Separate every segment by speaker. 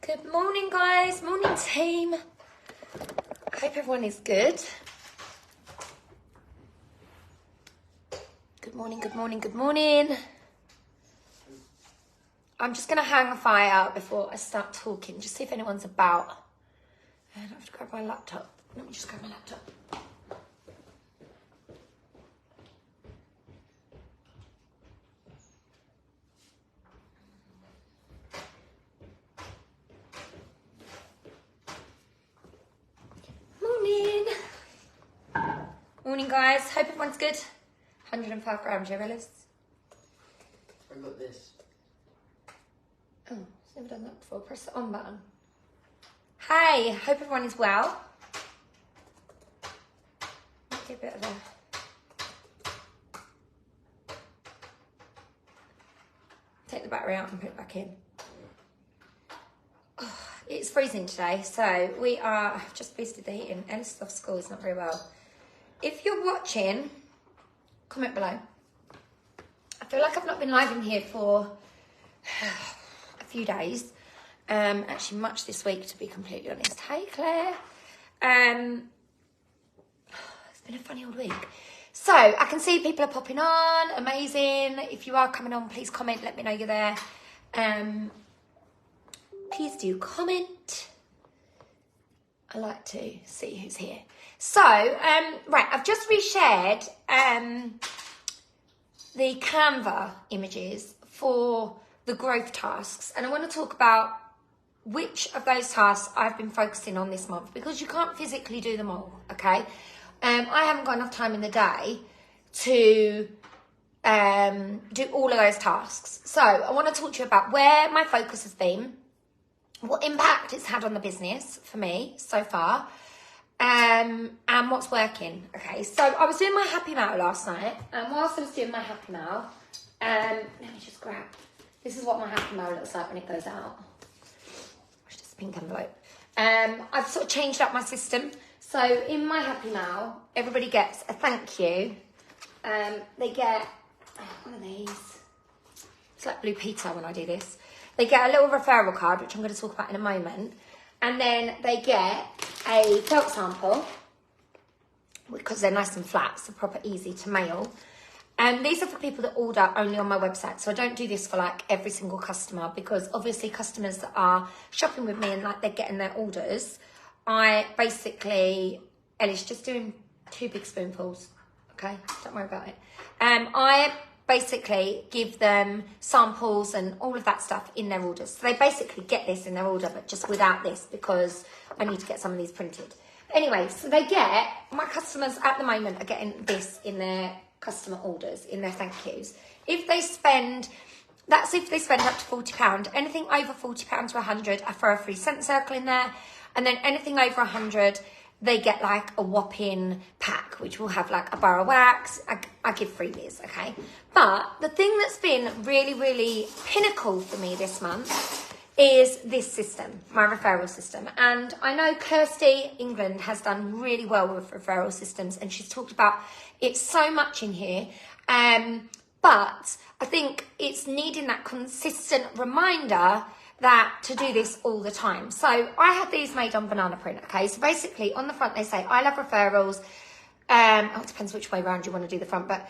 Speaker 1: Good morning, guys. Morning, team. I hope everyone is good. Good morning, good morning, good morning. I'm just going to hang a fire out before I start talking, just see if anyone's about. And I have to grab my laptop. Let me just grab my laptop. Morning. Morning, guys. Hope everyone's good. 105 grams, yeah, Ellis?
Speaker 2: I got this.
Speaker 1: Oh, I've never done that before. Press the on button. Hey, hope everyone is well. Let's do a bit of a... Take the battery out and put it back in. Oh, it's freezing today, so we are... I've just boosted the heating. Ellis is off school, it's not very well. If you're watching, comment below. I feel like I've not been live in here for a few days. Actually, much this week, to be completely honest. Hey, Claire. It's been a funny old week. So, I can see people are popping on. Amazing. If you are coming on, please comment. Let me know you're there. Please do comment. I like to see who's here. So, right, I've just reshared the Canva images for the growth tasks. And I want to talk about which of those tasks I've been focusing on this month, because you can't physically do them all, okay? I haven't got enough time in the day to do all of those tasks. So I want to talk to you about where my focus has been, what impact it's had on the business for me so far, and what's working. Okay, so I was doing my happy mail last night, and whilst I was doing my happy mail, let me just grab, this is what my happy mail looks like when it goes out. It's just a pink envelope. I've sort of changed up my system. So in my happy mail, everybody gets a thank you. They get one of these. It's like Blue Peter when I do this. They get a little referral card, which I'm going to talk about in a moment. And then they get a felt sample, because they're nice and flat, so proper easy to mail. And these are for people that order only on my website. So I don't do this for like every single customer, because obviously customers that are shopping with me and like they're getting their orders, I basically, Ellie's just doing 2 big spoonfuls, okay? Don't worry about it. I basically give them samples and all of that stuff in their orders. So they basically get this in their order, but just without this, because I need to get some of these printed. Anyway, so they get, my customers at the moment are getting this in their customer orders, in their thank yous. If they spend, that's if they spend up to £40, anything over £40 to 100, I throw a free cent circle in there. And then anything over 100, they get like a whopping pack, which will have like a bar of wax. I give freebies, okay? But the thing that's been really, really pinnacle for me this month is this system, my referral system. And I know Kirsty England has done really well with referral systems, and she's talked about it so much in here. But I think it's needing that consistent reminder that to do this all the time. So I had these made on banana print, okay? So basically on the front they say, I love referrals. It depends which way around you want to do the front, but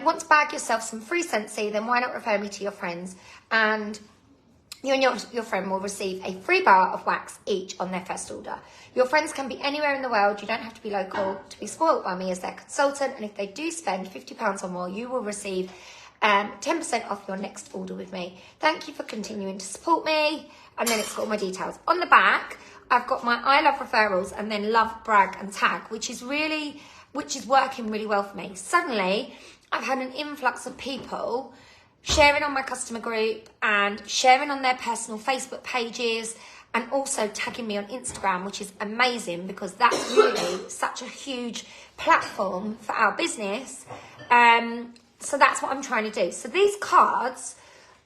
Speaker 1: want to bag yourself some free Scentsy, then why not refer me to your friends? And you and your friend will receive a free bar of wax each on their first order. Your friends can be anywhere in the world. You don't have to be local to be spoiled by me as their consultant. And if they do spend £50 or more, you will receive 10% off your next order with me. Thank you for continuing to support me. And then it's got all my details. On the back, I've got my I love referrals and then love, brag and tag, which is working really well for me. Suddenly, I've had an influx of people sharing on my customer group and sharing on their personal Facebook pages, and also tagging me on Instagram, which is amazing because that's really such a huge platform for our business. So that's what I'm trying to do. So these cards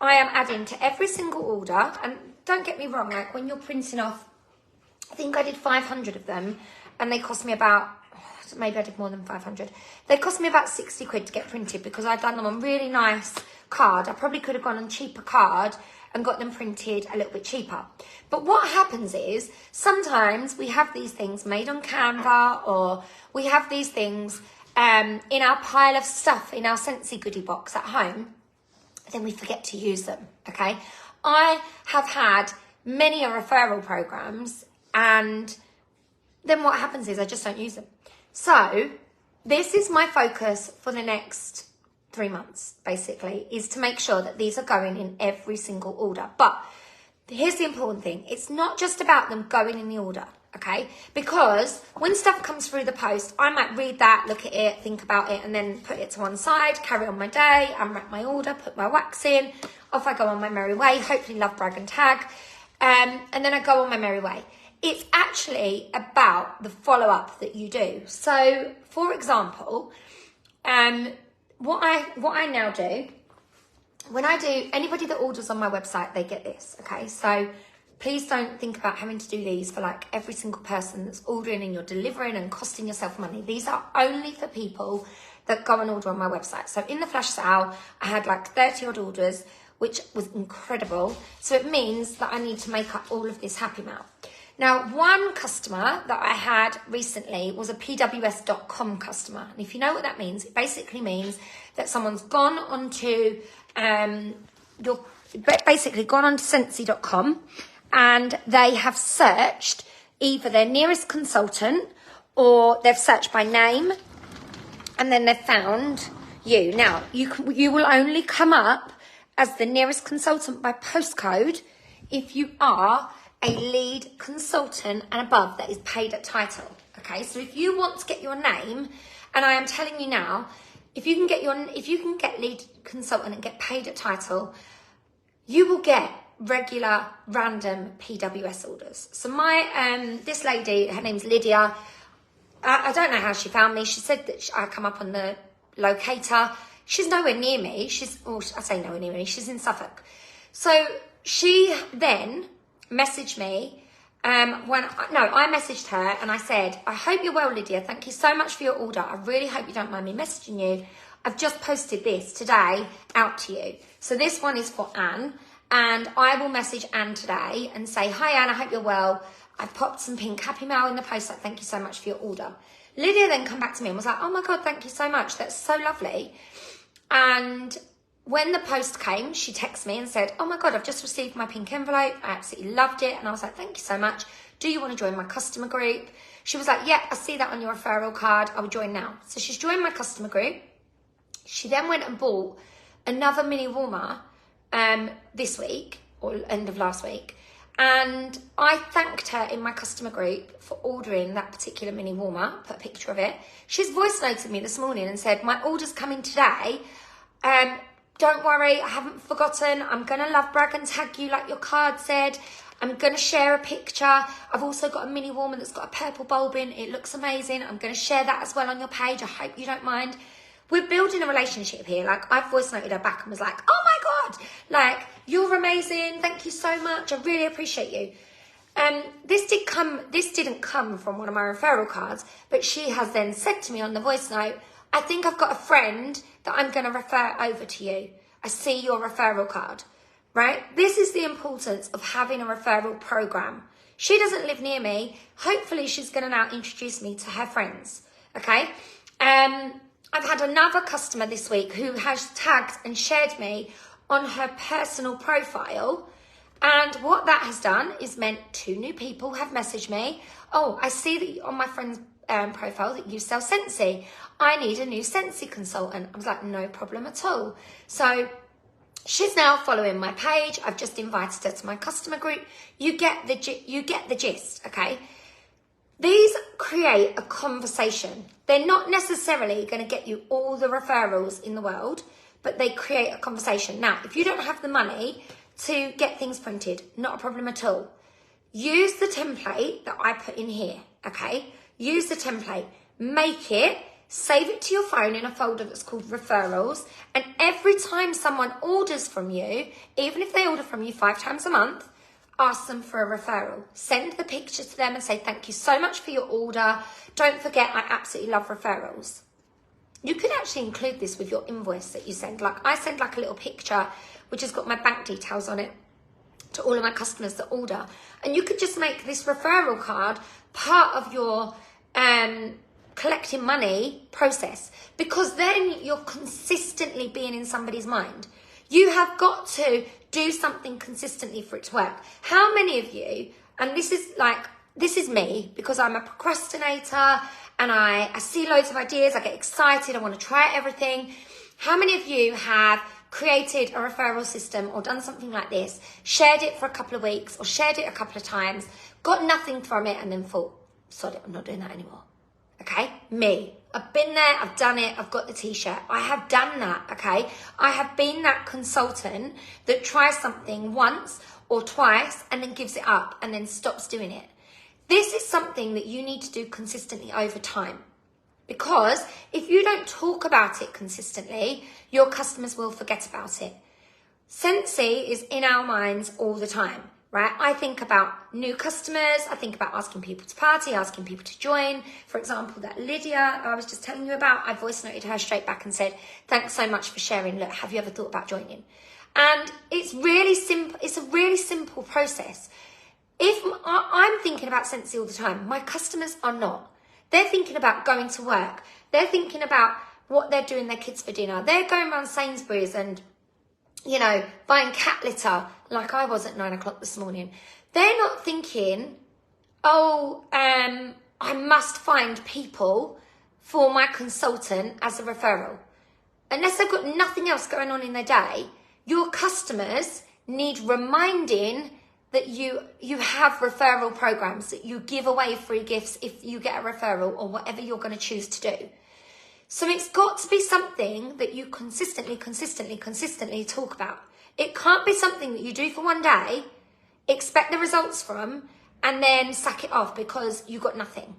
Speaker 1: I am adding to every single order. And don't get me wrong, like when you're printing off, I think I did 500 of them and they cost me about, maybe I did more than 500. They cost me about 60 quid to get printed because I'd done them on really nice card. I probably could have gone on cheaper card and got them printed a little bit cheaper. But what happens is sometimes we have these things made on Canva, or we have these things in our pile of stuff in our Scentsy goodie box at home, then we forget to use them, okay? I have had many referral programs, and then what happens is I just don't use them. So this is my focus for the next 3 months, basically, is to make sure that these are going in every single order. But here's the important thing. It's not just about them going in the order, okay? Because when stuff comes through the post, I might read that, look at it, think about it, and then put it to one side, carry on my day, unwrap my order, put my wax in, off I go on my merry way, hopefully love, brag and tag, and then I go on my merry way. It's actually about the follow-up that you do. So, for example, what I now do, when I do, anybody that orders on my website, they get this, okay? So please don't think about having to do these for like every single person that's ordering and you're delivering and costing yourself money. These are only for people that go and order on my website. So in the flash sale, I had like 30 odd orders, which was incredible. So it means that I need to make up all of this happy mail. Now, one customer that I had recently was a pws.com customer. And if you know what that means, it basically means that someone's gone onto gone onto Scentsy.com, and they have searched either their nearest consultant, or they've searched by name, and then they've found you. Now, you will only come up as the nearest consultant by postcode if you are a lead consultant and above that is paid at title. Okay, so if you want to get your name, and I am telling you now, if you can get lead consultant and get paid at title, you will get regular random PWS orders. So my this lady, her name's Lydia. I don't know how she found me. She said that I come up on the locator. She's nowhere near me. I say nowhere near me. She's in Suffolk. So she then messaged me I messaged her and I said, I hope you're well, Lydia. Thank you so much for your order. I really hope you don't mind me messaging you. I've just posted this today out to you. So this one is for Anne, and I will message Anne today and say, hi Anne, I hope you're well. I've popped some pink happy mail in the post. Like, thank you so much for your order. Lydia then come back to me and was like, oh my God, thank you so much. That's so lovely. And when the post came, she texted me and said, oh my God, I've just received my pink envelope. I absolutely loved it. And I was like, thank you so much. Do you want to join my customer group? She was like, yeah, I see that on your referral card. I will join now. So she's joined my customer group. She then went and bought another mini warmer this week, or end of last week. And I thanked her in my customer group for ordering that particular mini warmer, put a picture of it. She's voice noted me this morning and said, my order's coming today. Don't worry, I haven't forgotten. I'm going to love, brag and tag you like your card said. I'm going to share a picture. I've also got a mini warmer that's got a purple bulb in. It looks amazing. I'm going to share that as well on your page. I hope you don't mind. We're building a relationship here. Like, I've voice noted her back and was like, oh my God, like, you're amazing. Thank you so much. I really appreciate you. This didn't come from one of my referral cards, but she has then said to me on the voice note, I think I've got a friend that I'm going to refer over to you. I see your referral card, right? This is the importance of having a referral program. She doesn't live near me. Hopefully she's going to now introduce me to her friends, okay? I've had another customer this week who has tagged and shared me on her personal profile. And what that has done is meant 2 new people have messaged me. Oh, I see that on my friend's profile that you sell Scentsy. I need a new Scentsy consultant. I was like, no problem at all. So she's now following my page. I've just invited her to my customer group. You get the gist, okay? These create a conversation. They're not necessarily going to get you all the referrals in the world, but they create a conversation. Now, if you don't have the money to get things printed, not a problem at all. Use the template that I put in here, okay? Use the template, make it, save it to your phone in a folder that's called referrals. And every time someone orders from you, even if they order from you 5 times a month, ask them for a referral. Send the picture to them and say, thank you so much for your order. Don't forget, I absolutely love referrals. You could actually include this with your invoice that you send. Like, I send like a little picture which has got my bank details on it. to all of my customers that order. And you could just make this referral card part of your collecting money process, because then you're consistently being in somebody's mind. You have got to do something consistently for it to work. How many of you, and this is me, because I'm a procrastinator and I see loads of ideas, I get excited, I want to try everything. How many of you have created a referral system or done something like this, shared it for a couple of weeks or shared it a couple of times, got nothing from it, and then thought, sod it, I'm not doing that anymore? Okay, me. I've been there, I've done it, I've got the t-shirt. I have done that, okay? I have been that consultant that tries something once or twice and then gives it up and then stops doing it. This is something that you need to do consistently over time, because if you don't talk about it consistently, your customers will forget about it. Scentsy is in our minds all the time, right? I think about new customers. I think about asking people to party, asking people to join. For example, that Lydia I was just telling you about, I voice noted her straight back and said, thanks so much for sharing. Look, have you ever thought about joining? And it's really simple. It's a really simple process. If I'm thinking about Scentsy all the time, my customers are not. They're thinking about going to work. They're thinking about what they're doing their kids for dinner. They're going around Sainsbury's and, you know, buying cat litter like I was at 9 o'clock this morning. They're not thinking, oh, I must find people for my consultant as a referral. Unless they've got nothing else going on in their day, your customers need reminding that you have referral programs, that you give away free gifts if you get a referral or whatever you're going to choose to do. So it's got to be something that you consistently talk about. It can't be something that you do for one day, expect the results from, and then sack it off because you got nothing.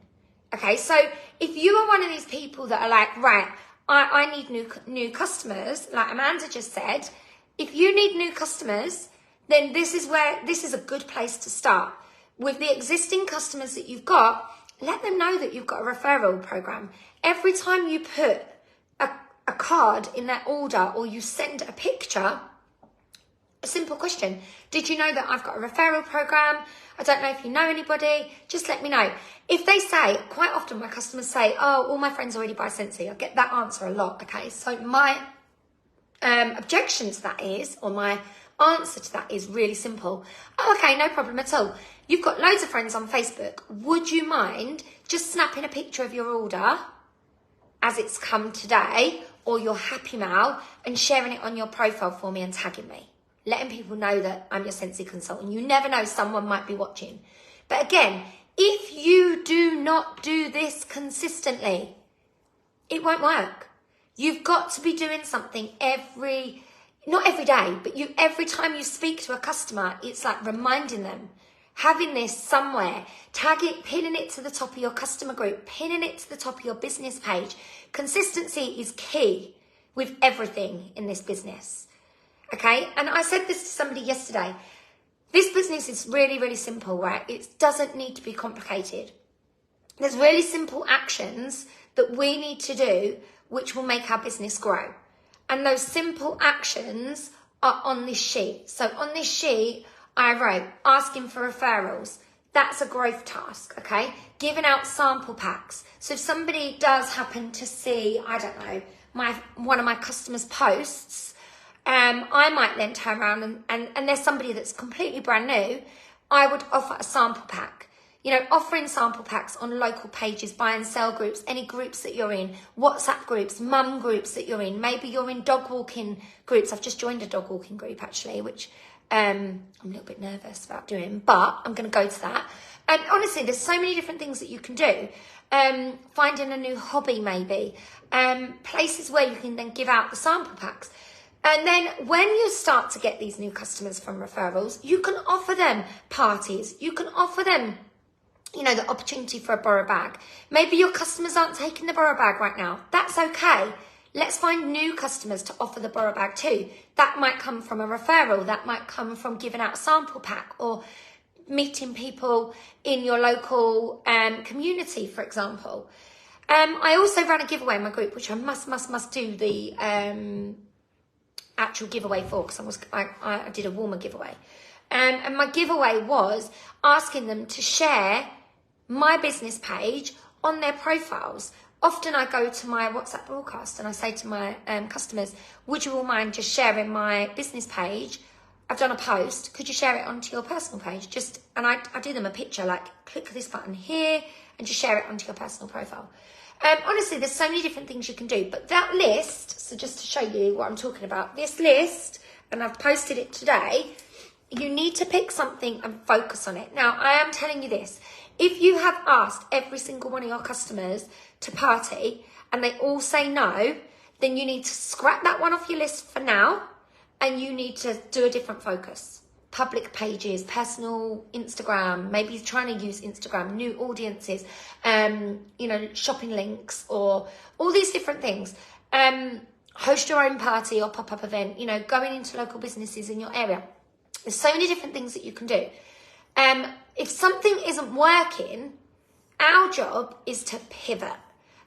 Speaker 1: Okay, so if you are one of these people that are like, right, I need new customers, like Amanda just said, if you need new customers, then this is a good place to start. With the existing customers that you've got, let them know that you've got a referral program. Every time you put a card in their order or you send a picture, a simple question. Did you know that I've got a referral program? I don't know if you know anybody. Just let me know. If they say, quite often my customers say, oh, all my friends already buy Scentsy. I get that answer a lot, okay? So my objection to that is, or my answer to that is really simple. Oh, okay, no problem at all. You've got loads of friends on Facebook. Would you mind just snapping a picture of your order as it's come today or your Happy Mail and sharing it on your profile for me and tagging me? Letting people know that I'm your Scentsy consultant. You never know, someone might be watching. But again, if you do not do this consistently, it won't work. You've got to be doing something not every day, but every time you speak to a customer, it's like reminding them, having this somewhere, tag it, pinning it to the top of your customer group, pinning it to the top of your business page. Consistency is key with everything in this business. Okay, and I said this to somebody yesterday. This business is really, really simple, right? It doesn't need to be complicated. There's really simple actions that we need to do which will make our business grow. And those simple actions are on this sheet. So on this sheet, I wrote asking for referrals. That's a growth task, okay? Giving out sample packs. So if somebody does happen to see, I don't know, one of my customers' posts, I might then turn around and there's somebody that's completely brand new, I would offer a sample pack. You know, offering sample packs on local pages, buy and sell groups, any groups that you're in, WhatsApp groups, mum groups that you're in. Maybe you're in dog walking groups. I've just joined a dog walking group actually, which I'm a little bit nervous about doing, but I'm going to go to that. And honestly, there's so many different things that you can do. Finding a new hobby maybe. Places where you can then give out the sample packs. And then when you start to get these new customers from referrals, you can offer them parties. You can offer them, you know, the opportunity for a borrow bag. Maybe your customers aren't taking the borrow bag right now. That's okay. Let's find new customers to offer the borrow bag to. That might come from a referral. That might come from giving out a sample pack or meeting people in your local community, for example. I also ran a giveaway in my group, which I must do the actual giveaway for, because I did a warmer giveaway. And my giveaway was asking them to share my business page on their profiles. Often I go to my WhatsApp broadcast and I say to my customers, would you all mind just sharing my business page? I've done a post, could you share it onto your personal page? And I do them a picture, like click this button here and just share it onto your personal profile. Honestly, there's so many different things you can do, but that list, so just to show you what I'm talking about, this list, and I've posted it today, you need to pick something and focus on it. Now, I am telling you this, if you have asked every single one of your customers to party and they all say no, then you need to scrap that one off your list for now and you need to do a different focus. Public pages, personal Instagram, maybe trying to use Instagram, new audiences, shopping links or all these different things. Host your own party or pop-up event, going into local businesses in your area. There's so many different things that you can do. If something isn't working, our job is to pivot.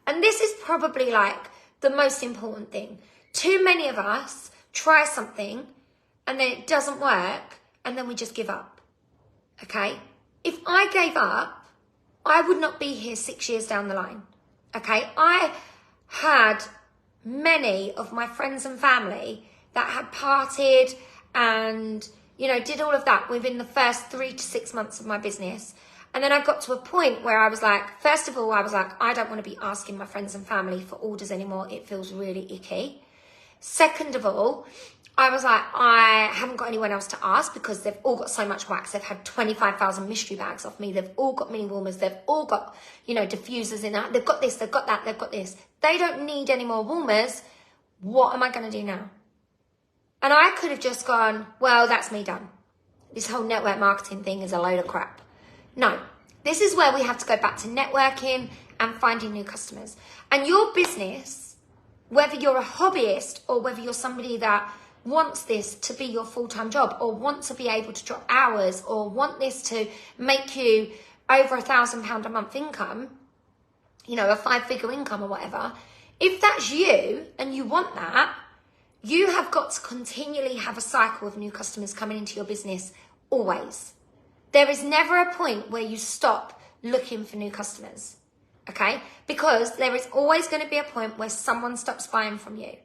Speaker 1: And this is probably like the most important thing. Too many of us try something and then it doesn't work and then we just give up, okay? If I gave up, I would not be here 6 years down the line, okay? I had many of my friends and family that had partied and, did all of that within the first 3 to 6 months of my business. And then I got to a point where I was like, first of all, I don't want to be asking my friends and family for orders anymore. It feels really icky. Second of all, I was like, I haven't got anyone else to ask because they've all got so much wax. They've had 25,000 mystery bags off me. They've all got mini warmers. They've all got, diffusers in that. They've got this, they've got that, they've got this. They don't need any more warmers. What am I going to do now? And I could have just gone, well, that's me done. This whole network marketing thing is a load of crap. No, this is where we have to go back to networking and finding new customers. And your business, whether you're a hobbyist or whether you're somebody that wants this to be your full-time job or want to be able to drop hours or want this to make you over £1,000 a month income, a 5-figure income or whatever, if that's you and you want that, you have got to continually have a cycle of new customers coming into your business always. There is never a point where you stop looking for new customers, okay? Because there is always going to be a point where someone stops buying from you,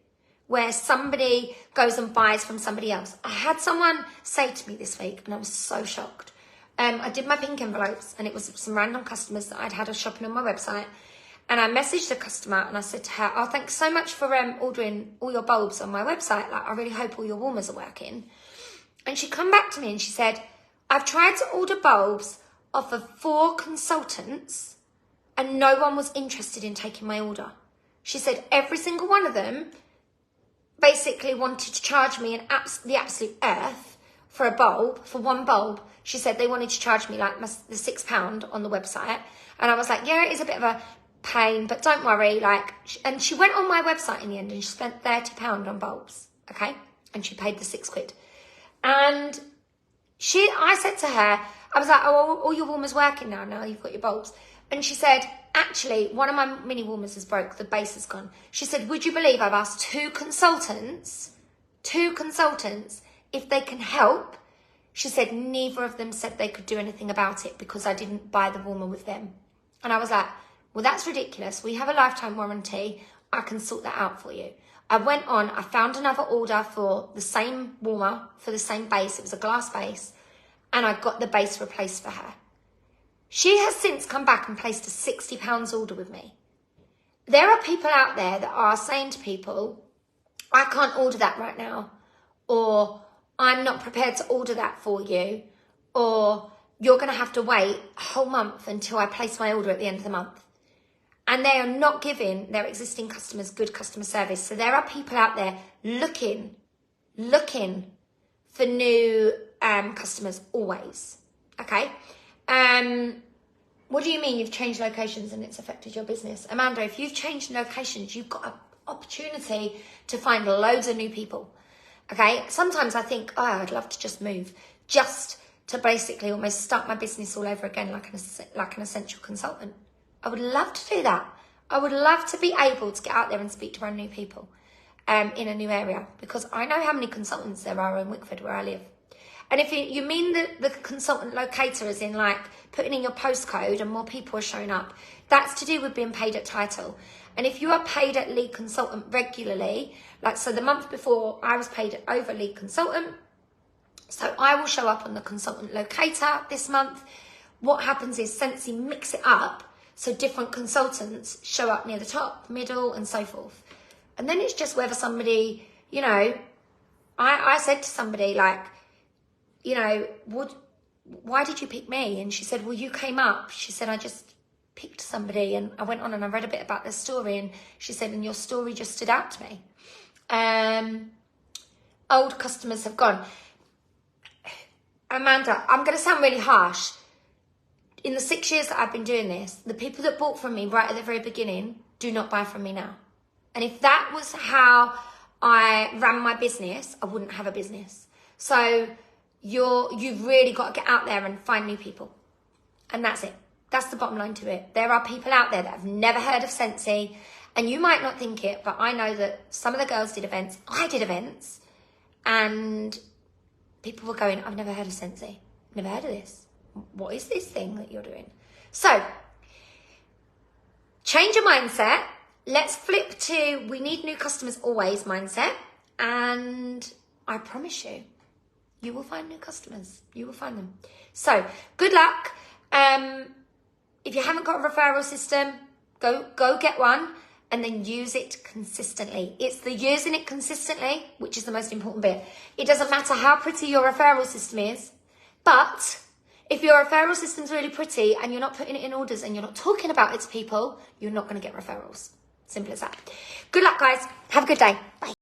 Speaker 1: where somebody goes and buys from somebody else. I had someone say to me this week, and I was so shocked. I did my pink envelopes, and it was some random customers that I'd had shopping on my website. And I messaged the customer, and I said to her, oh, thanks so much for ordering all your bulbs on my website. Like, I really hope all your warmers are working. And she come back to me, and she said, I've tried to order bulbs off of 4 consultants, and no one was interested in taking my order. She said every single one of them basically wanted to charge me the absolute earth for a bulb, for one bulb. She said they wanted to charge me like the £6 on the website. And I was like, yeah, it is a bit of a pain, but don't worry. And she went on my website in the end and she spent £30 on bulbs, okay? And she paid the £6. And I said to her, I was like, oh, all your warmers working now you've got your bulbs. And she said, actually, one of my mini warmers is broke, the base is gone. She said, would you believe I've asked 2 consultants if they can help? She said, neither of them said they could do anything about it because I didn't buy the warmer with them. And I was like, well, that's ridiculous. We have a lifetime warranty. I can sort that out for you. I went on, I found another order for the same warmer, for the same base. It was a glass base. And I got the base replaced for her. She has since come back and placed a £60 order with me. There are people out there that are saying to people, I can't order that right now. Or I'm not prepared to order that for you. Or you're going to have to wait a whole month until I place my order at the end of the month. And they are not giving their existing customers good customer service. So there are people out there looking for new customers always. Okay? What do you mean you've changed locations and it's affected your business? Amanda, if you've changed locations, you've got an opportunity to find loads of new people. Okay? Sometimes I think, oh, I'd love to just move. Just to basically almost start my business all over again like an essential consultant. I would love to do that. I would love to be able to get out there and speak to brand new people in a new area because I know how many consultants there are in Wickford where I live. And if you mean the consultant locator as in like putting in your postcode and more people are showing up, that's to do with being paid at title. And if you are paid at lead consultant regularly, like so the month before I was paid over lead consultant, so I will show up on the consultant locator this month. What happens is Sensi mix it up so different consultants show up near the top, middle, and so forth. And then it's just whether somebody, you know, I said to somebody like, you know, why did you pick me? And she said, well, you came up. She said, I just picked somebody, and I went on and I read a bit about their story, and she said, and your story just stood out to me. Old customers have gone. Amanda, I'm going to sound really harsh. In the 6 years that I've been doing this, the people that bought from me right at the very beginning do not buy from me now. And if that was how I ran my business, I wouldn't have a business. So you've really got to get out there and find new people. And that's it. That's the bottom line to it. There are people out there that have never heard of Sensi, and you might not think it, but I know that some of the girls did events. I did events, and people were going, I've never heard of Sensi. Never heard of this. What is this thing that you're doing? So, change your mindset. Let's flip to we need new customers always mindset. And I promise you, you will find new customers. You will find them. So, good luck. If you haven't got a referral system, go get one and then use it consistently. It's the using it consistently, which is the most important bit. It doesn't matter how pretty your referral system is, but if your referral system's really pretty and you're not putting it in orders and you're not talking about it to people, you're not going to get referrals. Simple as that. Good luck, guys. Have a good day. Bye.